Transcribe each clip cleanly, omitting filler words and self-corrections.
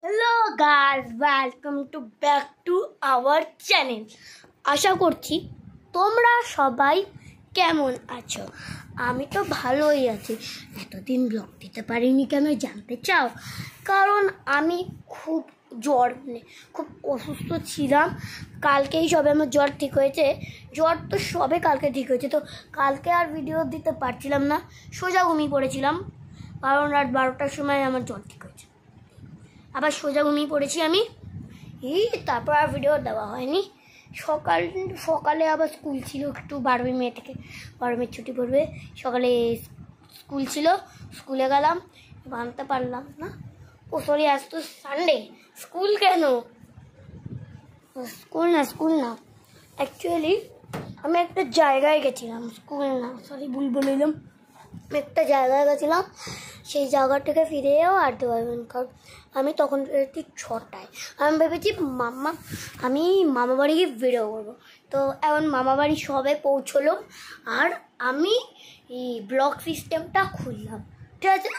Hello guys, welcome to back to our channel. আশা করছি তোমরা সবাই কেমন আছো। আমি তো ভালোই আছি। এতদিন ব্লগ দিতে পারিনি কেন জানতে চাও? কারণ আমি খুব খুব অসুস্থ ছিলাম। কালকেই সবে আমার জ্বর ঠিক হয়েছে। জ্বর তো সবে কালকে ঠিক হয়েছে, তো কালকে আর ভিডিও দিতে পারছিলাম না, সোজা ঘুমিয়ে পড়েছিলাম। কারণ রাত 12টার সময় আমার জ্বর ঠিক হয়েছে, আবার সোজা ঘুমিয়ে পড়েছি আমি। তারপর আর ভিডিও দেওয়া হয়নি। সকালে আবার স্কুল ছিল, একটু 12 মে থেকে 12 মে ছুটি পড়বে। সকালে স্কুল ছিল, স্কুলে গেলাম, আনতে পারলাম না। সরি, আজ তো সানডে। স্কুল কেন? স্কুল না অ্যাকচুয়ালি আমি একটা জায়গায় গেছিলাম, স্কুল না, সরি ভুল বলে দিলাম। আমি একটা জায়গায় গেছিলাম, সেই জায়গা থেকে ফিরেও আনতে পারবেন। কারণ আমি তখন ঠিক 6টায় আমি ভেবেছি আমি মামা বাড়ি গিয়ে ভিডিও করবো। তো এখন মামা বাড়ি সবে পৌঁছলো আর আমি এই ব্লগ সিস্টেমটা খুললাম। ঠিক আছে,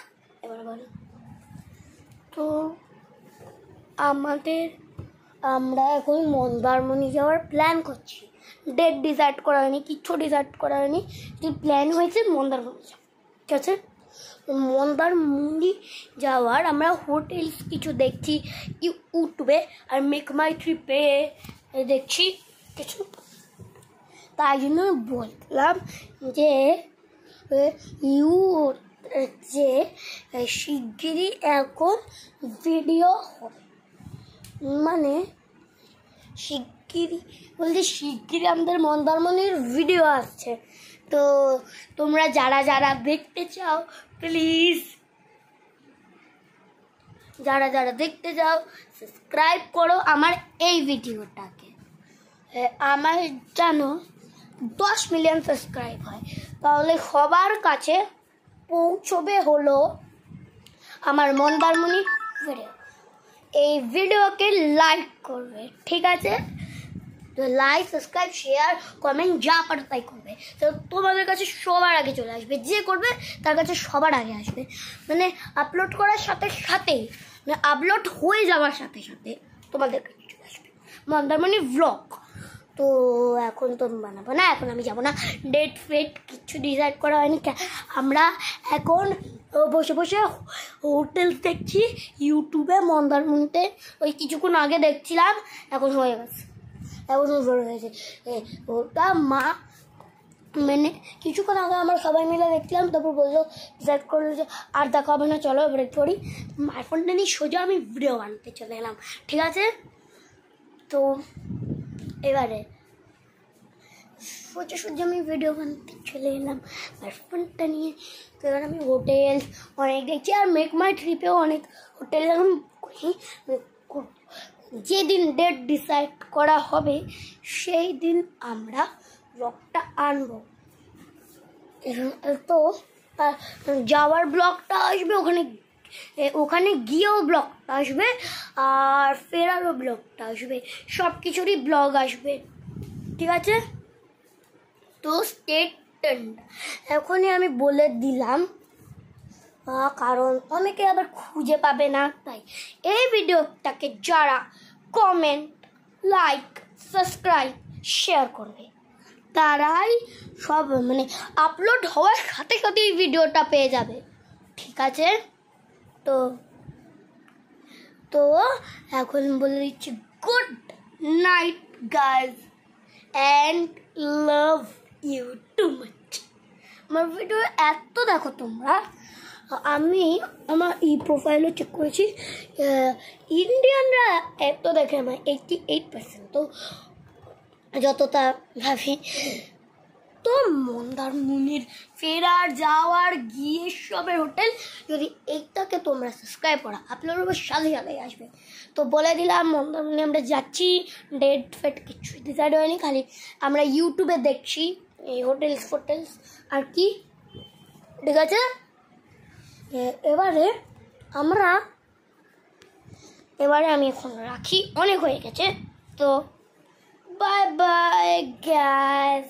এবার বলো। তো আমরা এখন মন্দারমণি যাওয়ার প্ল্যান করছি। ডেট ডিসাইড করা হয়নি, কিচ্ছু ডিসাইড করা হয়নি, কিন্তু প্ল্যান হয়েছে মন্দারমণি যাওয়া। ঠিক আছে, মন্দারমণি যাওয়ার আমরা হোটেলস কিছু দেখছি ইউটিউবে আর মেক মাই ট্রিপে দেখছি কিছু। তাই জন্য বললাম যে শিগগিরই এখন ভিডিও হবে, মানে শিগগিরই আমাদের মন্দারমণির ভিডিও আসছে। তো তোমরা যারা দেখতে চাও, প্লিজ যারা দেখতে চাও সাবস্ক্রাইব করো আমার এই ভিডিওটাকে। আমার যেন 10 মিলিয়ন সাবস্ক্রাইব হয়, তাহলে সবার কাছে পৌঁছবে হলো আমার মন্দারমণি ভিডিও। এই ভিডিওকে লাইক করবে, ঠিক আছে? তো লাইক, সাবস্ক্রাইব, শেয়ার, কমেন্ট যা পারো তাই করবে। তো তোমাদের কাছে সবার আগে চলে আসবে, যে করবে তার কাছে সবার আগে আসবে। মানে আপলোড করার সাথে সাথেই, মানে আপলোড হয়ে যাওয়ার সাথে সাথে তোমাদের কাছে চলে আসবে মন্দারমণি ব্লগ। তো এখন তো বানাবো না, এখন আমি যাবো না, ডেট ফেট কিছু ডিসাইড করা হয়নি। আমরা এখন বসে বসে হোটেল দেখছি ইউটিউবে মন্দারমণিতে। ওই কিছুক্ষণ আগে দেখছিলাম, এখন হয়ে গেছে, এখন বড় হয়েছে ওটা। মানে কিছুক্ষণ আগে আমরা সবাই মিলে দেখছিলাম, তারপর বললো ডিসাইড করলো যে আর দেখা হবে না, চলো ব্রেক করি। আইফোনটা নিয়ে সোজা আমি ভিডিও বানাতে চলে এলাম। ঠিক আছে, তো এবারে সোজা আমি ভিডিও বানাতে চলে এলাম আইফোনটা নিয়ে। তো এবার আমি হোটেল অনেক দেখছি, আর মেক মাই ট্রিপেও অনেক হোটেল এখন যেদিন ডেট ডিসাইড করা হবে সেই দিন আমরা ব্লগটা আনবো। তো যাওয়ার ব্লগটা আসবে, ওখানে গিয়েও ব্লগটা আসবে, আর ফেরারও ব্লগটা আসবে, সব কিছুরই ব্লগ আসবে। ঠিক আছে, তো স্টে টিউনড। এখনই আমি বলে দিলাম, কারণ অনেকে আবার খুঁজে পাবে না। তাই এই ভিডিওটাকে যারা কমেন্ট, লাইক, সাবস্ক্রাইব, শেয়ার করবে তারাই সব মানে আপলোড হওয়ার সাথে সাথে এই ভিডিওটা পেয়ে যাবে। ঠিক আছে, তো এখন বলে দিচ্ছি good night guys, and love you too much. আমার ভিডিও এত দেখো তোমরা। আমি আমার এই প্রোফাইলও চেক করেছি, ইন্ডিয়ানরা এত দেখে আমার 88%। তো যতটা ভাবি, তো মন্দারমণির ফেরার যাওয়ার গিয়ে সবের হোটেল যদি এইটাকে তোমরা সাবস্ক্রাইব করা, আপলোড হবে সাথে সাথেই আসবে। তো বলে দিলাম মন্দারমণি আমরা যাচ্ছি, ডেট ফেট কিছু ডিসাইড হয়নি, খালি আমরা ইউটিউবে দেখছি এই হোটেলস আর কি। ঠিক আছে, এবারে আমি এখন রাখি, অনেক হয়ে গেছে। তো বাই বাই গাইস।